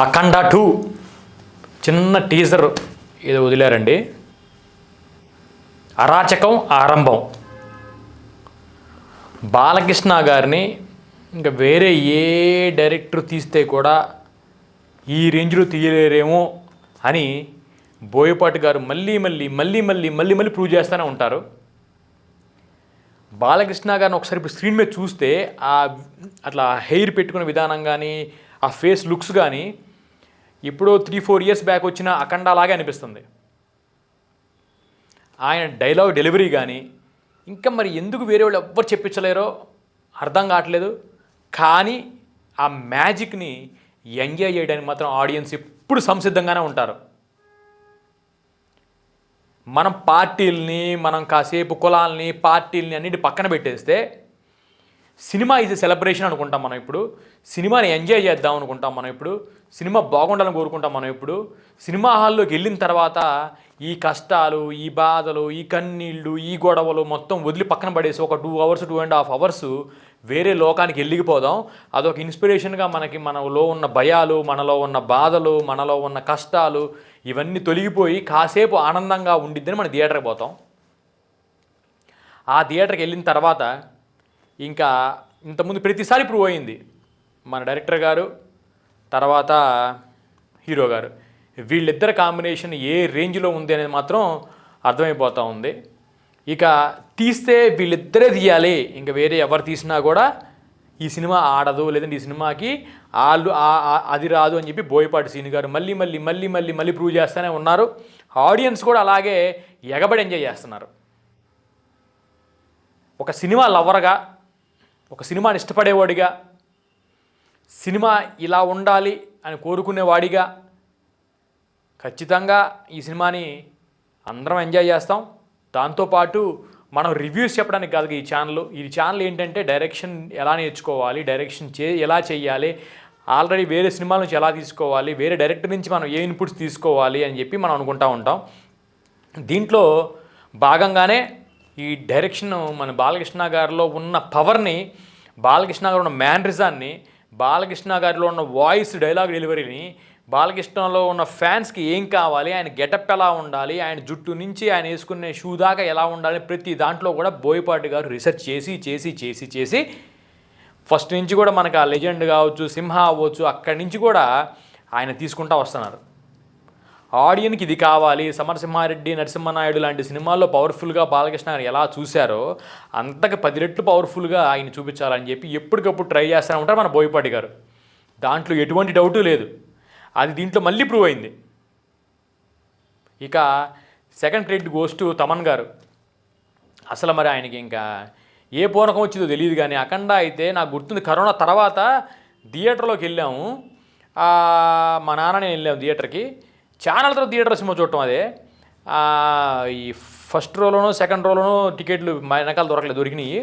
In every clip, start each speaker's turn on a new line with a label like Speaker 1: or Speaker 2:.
Speaker 1: అఖండ 2 చిన్న టీజర్ ఏదో వదిలారండి. అరాచకం ఆరంభం. బాలకృష్ణ గారిని ఇంకా వేరే ఏ డైరెక్టర్ తీస్తే కూడా ఈ రేంజ్లో తీయలేరేమో అని బోయపాటి గారు మళ్ళీ ప్రూవ్ చేస్తూనే ఉంటారు. బాలకృష్ణ గారిని ఒకసారి ఇప్పుడు స్క్రీన్ మీద చూస్తే అట్లా హెయిర్ పెట్టుకునే విధానం కానీ ఆ ఫేస్ లుక్స్ కానీ ఇప్పుడు 3-4 ఇయర్స్ బ్యాక్ వచ్చిన అఖండ లాగే అనిపిస్తుంది. ఆయన డైలాగ్ డెలివరీ కానీ ఇంకా మరి ఎందుకు వేరే వాళ్ళు ఎవ్వరు చెప్పించలేరో అర్థం కావట్లేదు. కానీ ఆ మ్యాజిక్ని ఎంజాయ్ చేయడానికి మాత్రం ఆడియన్స్ ఎప్పుడు సంసిద్ధంగానే ఉంటారు. మనం పార్టీల్ని మనం కాసేపు కులాల్ని పార్టీల్ని అన్నిటి పక్కన పెట్టేస్తే సినిమా ఈజ్ సెలబ్రేషన్ అనుకుంటాం మనం. ఇప్పుడు సినిమాని ఎంజాయ్ చేద్దాం అనుకుంటాం మనం. ఇప్పుడు సినిమా బాగుండాలని కోరుకుంటాం మనం. ఇప్పుడు సినిమా హాల్లోకి వెళ్ళిన తర్వాత ఈ కష్టాలు, ఈ బాధలు, ఈ కన్నీళ్ళు, ఈ గొడవలు మొత్తం వదిలి పక్కన పడేసి ఒక 2 అవర్స్ 2.5 అవర్స్ వేరే లోకానికి వెళ్ళిపోదాం. అదొక ఇన్స్పిరేషన్గా మనలో ఉన్న భయాలు, మనలో ఉన్న బాధలు, మనలో ఉన్న కష్టాలు ఇవన్నీ తొలగిపోయి కాసేపు ఆనందంగా ఉండిద్దని మనం థియేటర్కి పోతాం. ఆ థియేటర్కి వెళ్ళిన తర్వాత ఇంకా ఇంతకుముందు ప్రతిసారి ప్రూవ్ అయింది. మన డైరెక్టర్ గారు తర్వాత హీరో గారు వీళ్ళిద్దరు కాంబినేషన్ ఏ రేంజ్లో ఉంది అనేది మాత్రం అర్థమైపోతూ ఉంది. ఇక తీస్తే వీళ్ళిద్దరే తీయాలి, ఇంకా వేరే ఎవరు తీసినా కూడా ఈ సినిమా ఆడదు, లేదంటే ఈ సినిమాకి అది రాదు అని చెప్పి బోయపాటి సీని గారు మళ్ళీ ప్రూవ్ చేస్తూనే ఉన్నారు. ఆడియన్స్ కూడా అలాగే ఎగబడి ఎంజాయ్ చేస్తున్నారు. ఒక సినిమా లవర్గా, ఒక సినిమాని ఇష్టపడేవాడిగా, సినిమా ఇలా ఉండాలి అని కోరుకునేవాడిగా ఖచ్చితంగా ఈ సినిమాని అందరం ఎంజాయ్ చేస్తాం. దాంతోపాటు మనం రివ్యూస్ చెప్పడానికి కాదు ఈ ఛానల్ ఏంటంటే డైరెక్షన్ ఎలా నేర్చుకోవాలి, డైరెక్షన్ ఎలా చేయాలి, ఆల్రెడీ వేరే సినిమాల నుంచి ఎలా తీసుకోవాలి, వేరే డైరెక్టర్ నుంచి మనం ఏ ఇన్పుట్స్ తీసుకోవాలి అని చెప్పి మనం అనుకుంటూ ఉంటాం. దీంట్లో భాగంగానే ఈ డైరెక్షన్ మన బాలకృష్ణ గారిలో ఉన్న పవర్ని, బాలకృష్ణ గారు ఉన్న మ్యానరిజాన్ని, బాలకృష్ణ గారిలో ఉన్న వాయిస్ డైలాగ్ డెలివరీని, బాలకృష్ణలో ఉన్న ఫ్యాన్స్కి ఏం కావాలి, ఆయన గెటప్ ఎలా ఉండాలి, ఆయన జుట్టు నుంచి ఆయన వేసుకునే షూ దాకా ఎలా ఉండాలి, ప్రతి దాంట్లో కూడా బోయపాటి గారు రీసెర్చ్ చేసి ఫస్ట్ నుంచి కూడా మనకు ఆ లెజెండ్ కావచ్చు, సింహ అవ్వచ్చు, అక్కడి నుంచి కూడా ఆయన తీసుకుంటూ వస్తున్నారు. ఆడియన్కి ఇది కావాలి, సమరసింహారెడ్డి, నరసింహనాయుడు లాంటి సినిమాల్లో పవర్ఫుల్గా బాలకృష్ణ గారు ఎలా చూశారో అంతకు 10 రెట్లు పవర్ఫుల్గా ఆయన చూపించాలని చెప్పి ఎప్పటికప్పుడు ట్రై చేస్తూనే ఉంటారు మన బోయపాటి గారు. దాంట్లో ఎటువంటి డౌటు లేదు. అది దీంట్లో మళ్ళీ ప్రూవ్ అయింది. ఇక second credit goes to Thaman గారు. అసలు మరి ఆయనకి ఇంకా ఏ పూనకం వచ్చిందో తెలియదు కానీ అఖండ అయితే నాకు గుర్తుంది, కరోనా తర్వాత థియేటర్లోకి వెళ్ళాము. మా నాన్న నేను వెళ్ళాము థియేటర్కి. చాలా తర్వాత థియేటర్ సినిమా చూడటం అదే. ఈ ఫస్ట్ రోలోనో సెకండ్ రోలోనో టికెట్లు మా వెనకాల దొరికినాయి.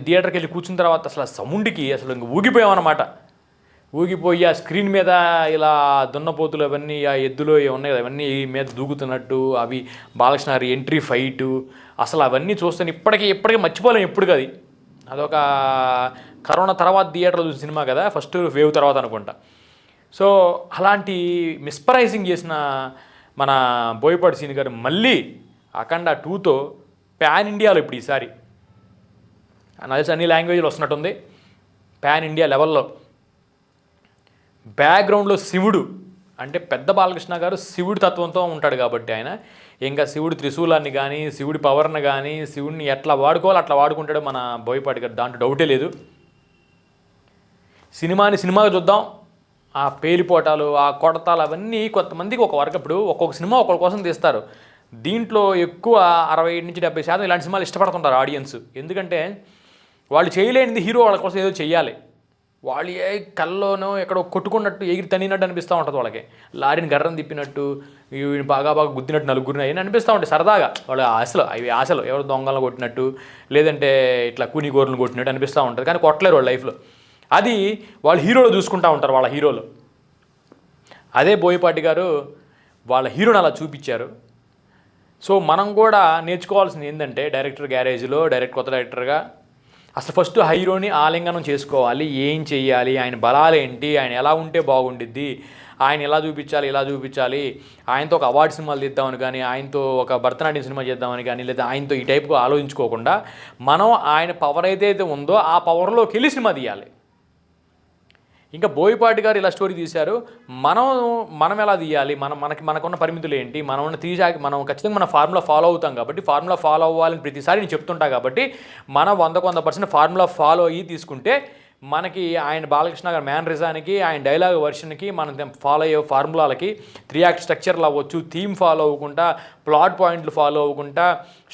Speaker 1: థియేటర్కి వెళ్ళి కూర్చున్న తర్వాత అసలు ఆ సౌండ్కి అసలు ఇంక ఊగిపోయామన్నమాట. ఊగిపోయి ఆ స్క్రీన్ మీద ఇలా దున్నపోతులు అవన్నీ, ఆ ఎద్దులో ఉన్నాయి కదా అవన్నీ మీద దూకుతున్నట్టు, అవి బాలకృష్ణ గారి ఎంట్రీ ఫైటు, అసలు అవన్నీ చూస్తాను ఇప్పటికీ మర్చిపోలేము ఎప్పుడు. అదొక కరోనా తర్వాత థియేటర్లో చూసిన సినిమా కదా, ఫస్ట్ వేవ్ తర్వాత అనుకుంటా. సో అలాంటి మిస్ప్రైజింగ్ చేసిన మన బోయపాటి సీని గారు మళ్ళీ అఖండ 2తో ప్యాన్ ఇండియాలో ఇప్పుడు ఈసారి నాకు తెలిసి అన్ని లాంగ్వేజ్లో వస్తున్నట్టుంది. ప్యాన్ ఇండియా లెవెల్లో బ్యాక్గ్రౌండ్లో శివుడు అంటే పెద్ద బాలకృష్ణ గారు శివుడి తత్వంతో ఉంటాడు కాబట్టి ఆయన ఇంకా శివుడి త్రిశూలాన్ని కానీ, శివుడి పవర్ని కానీ, శివుడిని ఎట్లా వాడుకోవాలో అట్లా వాడుకుంటాడు మన బోయపాటి గారు. దాంట్లో డౌటే లేదు. సినిమాని సినిమాగా చూద్దాం. ఆ పేలిపోటాలు, ఆ కొడతాలు అవన్నీ కొంతమందికి ఒక వర్గం. ఇప్పుడు ఒక్కొక్క సినిమా ఒక్కొక్క కోసం తీస్తారు. దీంట్లో ఎక్కువ 60-70% ఇలాంటి సినిమాలు ఇష్టపడుతుంటారు ఆడియన్స్. ఎందుకంటే వాళ్ళు చేయలేనిది హీరో వాళ్ళ కోసం ఏదో చెయ్యాలి. వాళ్ళు కల్లోనో ఎక్కడో కొట్టుకున్నట్టు ఎగిరి తనినట్టు అనిపిస్తూ ఉంటుంది వాళ్ళకి. లారీని గర్రం తిప్పినట్టు, బాగా గుద్దినట్టు నలుగురిని అని అనిపిస్తూ ఉంటాయి సరదాగా. వాళ్ళ ఆశలు ఎవరు దొంగలను కొట్టినట్టు, లేదంటే ఇట్లా కూనిగోరులను కొట్టినట్టు అనిపిస్తూ ఉంటుంది. కానీ కొట్టలేరు వాళ్ళ లైఫ్లో. అది వాళ్ళు హీరోలు చూసుకుంటూ ఉంటారు, వాళ్ళ హీరోలు. అదే బోయపాటి గారు వాళ్ళ హీరోని అలా చూపించారు. సో మనం కూడా నేర్చుకోవాల్సింది ఏంటంటే డైరెక్టర్ గ్యారేజ్లో కొత్త డైరెక్టర్గా అసలు ఫస్ట్ హీరోని ఆలింగనం చేసుకోవాలి, ఏం చెయ్యాలి, ఆయన బలాలేంటి, ఆయన ఎలా ఉంటే బాగుండిద్ది, ఆయన ఎలా చూపించాలి ఇలా చూపించాలి, ఆయనతో ఒక అవార్డు సినిమాలు తీద్దామని కానీ, ఆయనతో ఒక భరతనాట్యం సినిమా చేద్దామని కానీ, లేదా ఆయనతో ఈ టైప్గా ఆలోచించుకోకుండా మనం ఆయన పవర్ ఏదైతే ఉందో ఆ పవర్లోకి వెళ్ళి సినిమా తీయాలి. ఇంకా బోయపాటి గారు ఇలా స్టోరీ తీశారు, మనం ఎలా తీయాలి, మనకున్న పరిమితులు ఏంటి, మనం ఖచ్చితంగా మన ఫార్ములా ఫాలో అవుతాం కాబట్టి, ఫార్ములా ఫాలో అవ్వాలని ప్రతిసారి నేను చెప్తుంటా కాబట్టి మనం 100% ఫార్ములా ఫాలో అయ్యి తీసుకుంటే మనకి ఆయన బాలకృష్ణ గారి మేనరిజానికి, ఆయన డైలాగ్ వర్షన్కి, మనం ఫాలో అయ్యే ఫార్ములాలకి 3 యాక్ట్ స్ట్రక్చర్లు అవ్వచ్చు, థీమ్ ఫాలో అవ్వకుండా, ప్లాట్ పాయింట్లు ఫాలో అవ్వకుండా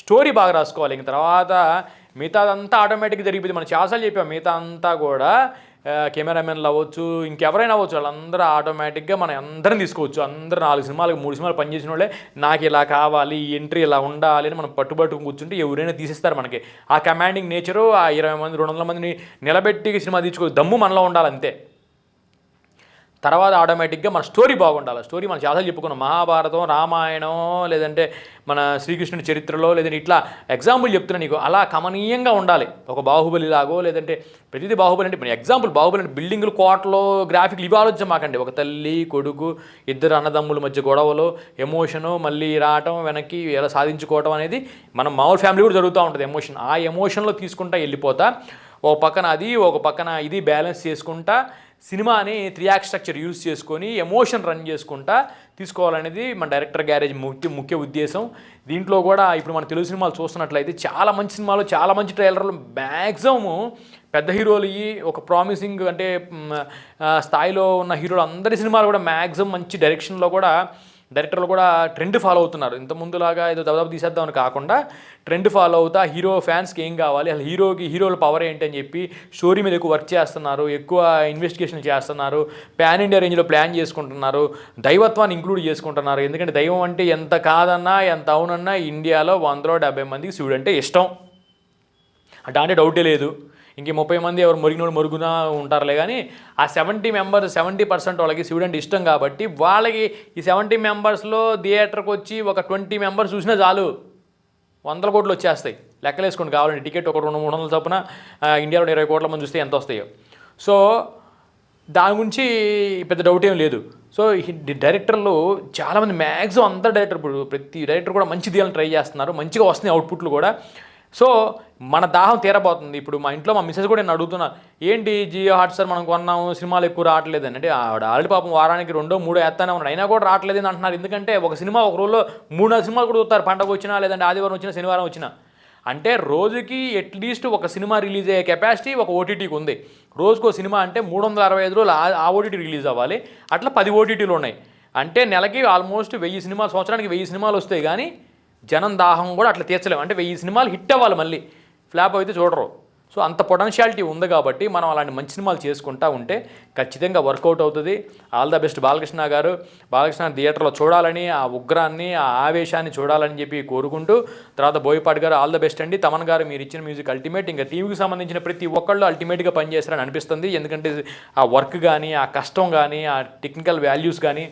Speaker 1: స్టోరీ బాగా రాసుకోవాలి. ఇంక తర్వాత మిగతాదంతా ఆటోమేటిక్గా జరిగిపోయింది. మనం చాలాసార్లు చెప్పాం, మిగతా అంతా కూడా కెమెరామెన్లు అవ్వచ్చు, ఇంకెవరైనా అవ్వచ్చు, వాళ్ళందరూ ఆటోమేటిక్గా మనం అందరం తీసుకోవచ్చు. అందరూ 4 సినిమాలకు 3 సినిమాలు పనిచేసిన వాళ్ళే నాకు ఇలా కావాలి, ఈ ఎంట్రీ ఇలా ఉండాలి అని మనం పట్టుబట్టుకుని కూర్చుంటే ఎవరైనా తీసిస్తారు మనకి. ఆ కమాండింగ్ నేచరు, ఆ 20 మంది 200 మందిని నిలబెట్టి సినిమా తీసుకో దమ్ము మనలో ఉండాలి అంతే. తర్వాత ఆటోమేటిక్గా మన స్టోరీ బాగుండాలి. స్టోరీ మనం చాలాసార్లు చెప్పుకున్నాం, మహాభారతం, రామాయణం, లేదంటే మన శ్రీకృష్ణుడి చరిత్రలో, లేదంటే ఇట్లా ఎగ్జాంపుల్ చెప్తున్నా నీకు, అలా కమనీయంగా ఉండాలి. ఒక బాహుబలి లాగో, లేదంటే ప్రతిదీ బాహుబలి అంటే ఎగ్జాంపుల్, బాహుబలి అంటే బిల్డింగులు, కోటలో, గ్రాఫిక్లు ఇవి ఆలోచన మాకండి. ఒక తల్లి కొడుకు, ఇద్దరు అన్నదమ్ముల మధ్య గొడవలు, ఎమోషను, మళ్ళీ రావటం, వెనక్కి ఎలా సాధించుకోవటం అనేది మనం మామూలు ఫ్యామిలీ కూడా జరుగుతూ ఉంటుంది. ఎమోషన్, ఆ ఎమోషన్లో తీసుకుంటా వెళ్ళిపోతా, ఒక పక్కన అది, ఒక పక్కన ఇది బ్యాలెన్స్ చేసుకుంటా సినిమాని 3 యాక్ట్ స్ట్రక్చర్ యూజ్ చేసుకొని ఎమోషన్ రన్ చేసుకుంటా తీసుకోవాలనేది మన డైరెక్టర్ గ్యారేజ్ ముఖ్య ఉద్దేశం. దీంట్లో కూడా ఇప్పుడు మన తెలుగు సినిమాలు చూస్తున్నట్లయితే చాలా మంచి సినిమాలు, చాలా మంచి ట్రైలర్లు, మ్యాక్సిమము పెద్ద హీరోలు, ఒక ప్రామిసింగ్ అంటే స్థాయిలో ఉన్న హీరోలు అందరి సినిమాలు కూడా మ్యాక్సిమం మంచి డైరెక్టర్లు కూడా ట్రెండ్ ఫాలో అవుతున్నారు. ఇంతకుముందులాగా ఏదో దాదాపు తీసేద్దామని కాకుండా ట్రెండ్ ఫాలో అవుతా హీరో ఫ్యాన్స్కి ఏం కావాలి, అసలు హీరోల పవర్ ఏంటి అని చెప్పి స్టోరీ మీద ఎక్కువ వర్క్ చేస్తున్నారు, ఎక్కువ ఇన్వెస్టిగేషన్ చేస్తున్నారు, పాన్ ఇండియా రేంజ్లో ప్లాన్ చేసుకుంటున్నారు, దైవత్వాన్ని ఇంక్లూడ్ చేసుకుంటున్నారు. ఎందుకంటే దైవం అంటే ఎంత కాదన్నా ఎంత అవునన్నా ఇండియాలో 170 మందికి శివుడు అంటే ఇష్టం, అంటే డౌటే లేదు. ఇంక 30 మంది ఎవరు మొరుగునా ఉంటారులే, కానీ ఆ 70% వాళ్ళకి శివుడు అంటే ఇష్టం కాబట్టి వాళ్ళకి ఈ 70 మెంబర్స్లో థియేటర్కి వచ్చి ఒక 20 మెంబర్స్ చూసినా చాలు 100 కోట్లు వచ్చేస్తాయి. లెక్కలేసుకోండి కావాలండి, టికెట్ ఒక 200-300 చొప్పున ఇండియాలో 20 కోట్ల మంది చూస్తే ఎంత వస్తాయో. సో దాని గురించి పెద్ద డౌట్ ఏం లేదు. సో డైరెక్టర్లు చాలామంది మ్యాక్సిమం అందరు డైరెక్టర్, ఇప్పుడు ప్రతి డైరెక్టర్ కూడా మంచి తీయాలని ట్రై చేస్తున్నారు, మంచిగా వస్తున్నాయి అవుట్పుట్లు కూడా. సో మన దాహం తీరబోతుంది. ఇప్పుడు మా ఇంట్లో మా మిస్సెస్ కూడా నేను అడుగుతున్నా, ఏంటి జియో హాట్స్టార్ మనం కొన్నాము, సినిమాలు ఎక్కువ రావట్లేదని. అంటే ఆల్రెడీ పాపం వారానికి 2-3 వేస్తానే ఉన్నాడు, అయినా కూడా రావట్లేదని అంటున్నారు. ఎందుకంటే ఒక సినిమా ఒక రోజులో 3-4 సినిమాలు కూడా చూస్తారు, పండగ వచ్చినా, లేదంటే ఆదివారం వచ్చినా, శనివారం వచ్చినా. అంటే రోజుకి అట్లీస్ట్ ఒక సినిమా రిలీజ్ అయ్యే కెపాసిటీ ఒక ఓటీటీకి ఉంది. రోజుకో సినిమా అంటే 365 రోజులు ఆ ఓటీటీ రిలీజ్ అవ్వాలి. అట్లా 10 ఓటీటీలు ఉన్నాయి. అంటే నెలకి ఆల్మోస్ట్ 1000 సినిమాలు, సంవత్సరానికి 1000 సినిమాలు వస్తాయి. కానీ జనం దాహం కూడా అట్లా తీర్చలేము. అంటే 1000 సినిమాలు హిట్ అవ్వాలి, మళ్ళీ ఫ్లాప్ అయితే చూడరు. సో అంత పొటెన్షియాలిటీ ఉంది కాబట్టి మనం అలాంటి మంచి సినిమాలు చేసుకుంటూ ఉంటే ఖచ్చితంగా వర్కౌట్ అవుతుంది. ఆల్ ద బెస్ట్ బాలకృష్ణ గారు. బాలకృష్ణ థియేటర్లో చూడాలని, ఆ ఉగ్రాన్ని, ఆ ఆవేశాన్ని చూడాలని చెప్పి కోరుకుంటూ, తర్వాత బోయపాటి గారు ఆల్ ద బెస్ట్ అండి. తమన్ గారు మీరు ఇచ్చిన మ్యూజిక్ అల్టిమేట్. ఇంకా టీవీకి సంబంధించిన ప్రతి ఒక్కళ్ళు అల్టిమేట్గా పనిచేస్తారని అనిపిస్తుంది. ఎందుకంటే ఆ వర్క్ కానీ, ఆ కష్టం కానీ, ఆ టెక్నికల్ వాల్యూస్ కానీ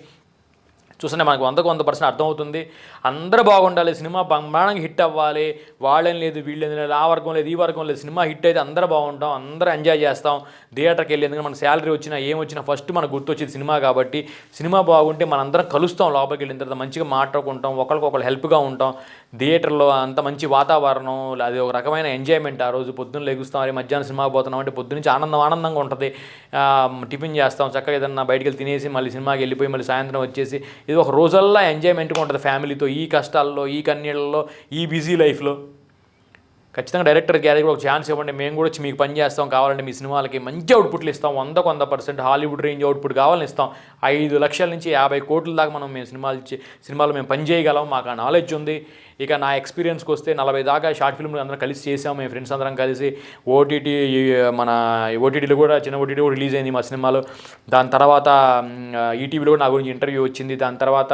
Speaker 1: చూస్తుంటే మనకు 100% అర్థమవుతుంది. అందరూ బాగుండాలి, సినిమా బ్రహ్మాండంగా హిట్ అవ్వాలి, వాళ్ళని లేదు వీళ్ళని లేదు, ఆ వర్గం లేదు ఈ వర్గం లేదు, సినిమా హిట్ అయితే అందరూ బాగుంటాం, అందరూ ఎంజాయ్ చేస్తాం థియేటర్కి వెళ్ళి. ఎందుకంటే మన శాలరీ వచ్చినా ఏమొచ్చినా ఫస్ట్ మనకు గుర్తొచ్చేది సినిమా కాబట్టి, సినిమా బాగుంటే మనందరం కలుస్తాం, లోపలికి వెళ్ళిన తర్వాత మంచిగా మాట్లాడుకుంటాం, ఒకరికొకరు హెల్ప్గా ఉంటాం. థియేటర్లో అంత మంచి వాతావరణం, అది ఒక రకమైన ఎంజాయ్మెంట్. ఆ రోజు పొద్దున్న లెగుస్తాం, మరి మధ్యాహ్నం సినిమా పోతున్నాం అంటే పొద్దున్నుంచి ఆనందంగా ఉంటుంది. టిఫిన్ చేస్తాం, చక్కగా ఏదన్నా బయటికి వెళ్ళి తినేసి మళ్ళీ సినిమాకి వెళ్ళిపోయి మళ్ళీ సాయంత్రం వచ్చేసి ఇది ఒక రోజల్లా ఎంజాయ్మెంట్గా ఉంటుంది ఫ్యామిలీతో, ఈ కష్టాల్లో, ఈ కన్నీళ్ళలో, ఈ బిజీ లైఫ్లో. ఖచ్చితంగా డైరెక్టర్ గ్యారేజ్ కూడా ఒక ఛాన్స్ ఇవ్వండి, మేము కూడా వచ్చి మీకు పని చేస్తాం, కావాలంటే మీ సినిమాలకి మంచి అవుట్పుట్లు ఇస్తాం, 100% హాలీవుడ్ రేంజ్ అవుట్పుట్ కావాలని ఇస్తాం. 5 లక్షల నుంచి 50 కోట్ల దాకా మేము సినిమాలు మేము పని చేయగలం, మాకు ఆ నాలెడ్జ్ ఉంది. ఇక నా ఎక్స్పీరియన్స్కి వస్తే 40 దాకా షార్ట్ ఫిల్మ్లు అందరం కలిసి చేసాము, మేము ఫ్రెండ్స్ అందరం కలిసి. మన ఓటీటీలో కూడా చిన్న ఓటీటీ కూడా రిలీజ్ అయింది మా సినిమాలో. దాని తర్వాత ఈటీవీలో కూడా నా గురించి ఇంటర్వ్యూ వచ్చింది. దాని తర్వాత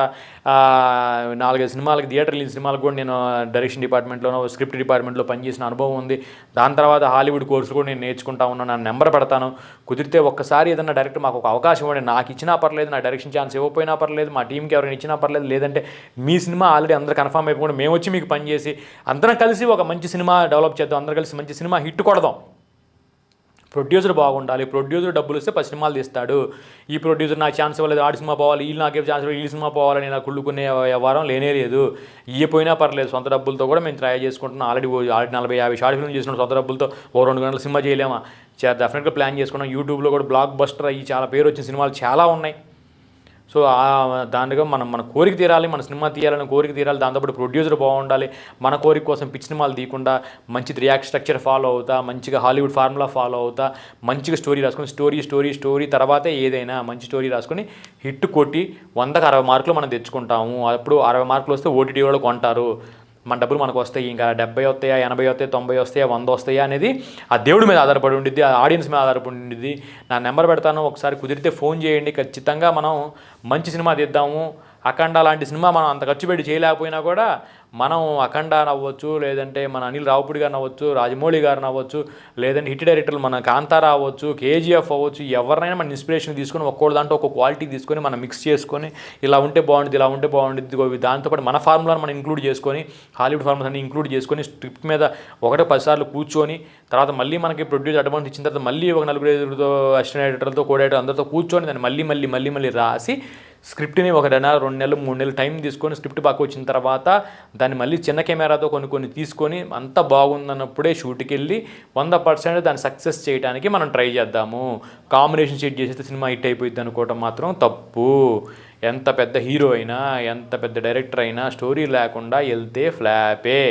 Speaker 1: 4-5 సినిమాలకి, థియేటర్ రిలీజ్ సినిమాలకు కూడా నేను డైరెక్షన్ డిపార్ట్మెంట్లోనో స్క్రిప్ట్ డిపార్ట్మెంట్లో పనిచేసిన అనుభవం ఉంది. దాని తర్వాత హాలీవుడ్ కోర్సు కూడా నేను నేర్చుకుంటా ఉన్నాను. నా నెంబర్ పెడతాను, కుదిరితే ఒక్కసారి ఏదన్నా డైరెక్టర్ మాకు ఒక అవకాశం ఇవ్వండి, నాకు ఇచ్చినా పర్లేదు, నా డైరెక్షన్ ఛాన్స్ ఇవ్వకపోయినా పర్లేదు, మా టీంకి ఎవరైనా ఇచ్చినా పర్లేదు, లేదంటే మీ సినిమా ఆల్రెడీ అందరూ కన్ఫర్మ్ అయిపోయి మేము వచ్చి మీకు పనిచేసి అందరం కలిసి ఒక మంచి సినిమా డెవలప్ చేద్దాం, అందరం కలిసి మంచి సినిమా హిట్ కొడదాం. ప్రొడ్యూసర్ బాగుండాలి, ప్రొడ్యూసర్ డబ్బులు ఇస్తే 10 సినిమాలు తీస్తాడు. ఈ ప్రొడ్యూసర్ నాకు ఛాన్స్ ఇవ్వలేదు, ఆడి సినిమా పోవాలి, వీళ్ళు నాకే ఛాన్స్ ఇవ్వాలి, ఈ సినిమా పోవాలని నాకు కుళ్ళుకునే వ్యవహారం లేనే లేదు. ఇయ్యపోయినా పర్లేదు, సొంత డబ్బులతో కూడా మేము ట్రై చేసుకుంటున్నాం. ఆల్రెడీ 40-50 షార్ట్ ఫిల్మ్ చేసిన సొంత డబ్బులతో 2 గంటల సినిమా చేయలేమా? డెఫినెట్గా ప్లాన్ చేసుకున్నాం. యూట్యూబ్లో కూడా బ్లాక్ బస్టర్ అయ్యి చాలా పేరు వచ్చిన సినిమాలు చాలా ఉన్నాయి. సో దానిగా మన కోరిక తీరాలి, మన సినిమా తీయాలని కోరిక తీరాలి. దాంతోపాటు ప్రొడ్యూసర్ బాగుండాలి. మన కోరిక కోసం పిచ్చి సినిమాలు తీయకుండా మంచి రియాక్ట్ స్ట్రక్చర్ ఫాలో అవుతా, మంచిగా హాలీవుడ్ ఫార్ములా ఫాలో అవుతా, మంచిగా స్టోరీ రాసుకొని స్టోరీ తర్వాతే ఏదైనా మంచి స్టోరీ రాసుకొని హిట్ కొట్టి 100కి 60 మార్కులు మనం తెచ్చుకుంటాము. అప్పుడు 60 మార్కులు వస్తే ఓటీటీ వాళ్ళు కొంటారు, మన డబ్బులు మనకు వస్తాయి. ఇంకా 70 వస్తాయా, 80 వస్తాయా, 90 వస్తాయా, 100 వస్తాయా అనేది ఆ దేవుడి మీద ఆధారపడి ఉండిద్ది, ఆ ఆడియన్స్ మీద ఆధారపడి ఉండిద్ది. నా నెంబర్ పెడతాను, ఒకసారి కుదిరితే ఫోన్ చేయండి. ఖచ్చితంగా మనం మంచి సినిమా తీద్దాము. అఖండ లాంటి సినిమా మనం అంత ఖర్చు పెట్టి చేయలేకపోయినా కూడా మనం అఖండ అవ్వచ్చు, లేదంటే మన అనిల్ రావుపూడి గారిని అవ్వచ్చు, రాజమౌళి గారిని అవ్వచ్చు, లేదంటే హిట్ డైరెక్టర్లు మన కాంతారా అవ్వచ్చు, కేజీఎఫ్ అవ్వచ్చు, ఎవరినైనా మన ఇన్స్పిరేషన్ తీసుకొని ఒక్కొక్క దాంట్లో ఒక్కొక్క క్వాలిటీ తీసుకొని మనం మిక్స్ చేసుకొని ఇలా ఉంటే బాగుంటుంది, ఇలా ఉంటే బాగుంటుంది, దాంతోపాటు మన ఫార్ములాను మనం ఇంక్లూడ్ చేసుకొని హాలీవుడ్ ఫార్ములాస్ అన్ని ఇంక్లూడ్ చేసుకొని స్క్రిప్ట్ మీద 1-10 సార్లు కూర్చొని తర్వాత మళ్ళీ మనకి ప్రొడ్యూసర్ అడ్వాన్స్ ఇచ్చిన తర్వాత మళ్ళీ ఒక 4-5 అసిస్టెంట్ ఎడిటర్లతో కోడేటర్ అందరితో కూర్చొని దాన్ని మళ్ళీ రాసి స్క్రిప్ట్ని 1 నెల 2 నెలలు 3 నెలలు టైం తీసుకొని స్క్రిప్ట్ బాగా వచ్చిన తర్వాత దాన్ని మళ్ళీ చిన్న కెమెరాతో కొన్ని తీసుకొని అంత బాగుందన్నప్పుడే షూట్కి వెళ్ళి 100% దాన్ని సక్సెస్ చేయడానికి మనం ట్రై చేద్దాము. కాంబినేషన్ షీట్ చేసేస్తే సినిమా హిట్ అయిపోయింది అనుకోవటం మాత్రం తప్పు. ఎంత పెద్ద హీరో అయినా, ఎంత పెద్ద డైరెక్టర్ అయినా స్టోరీ లేకుండా వెళ్తే ఫ్లాపే.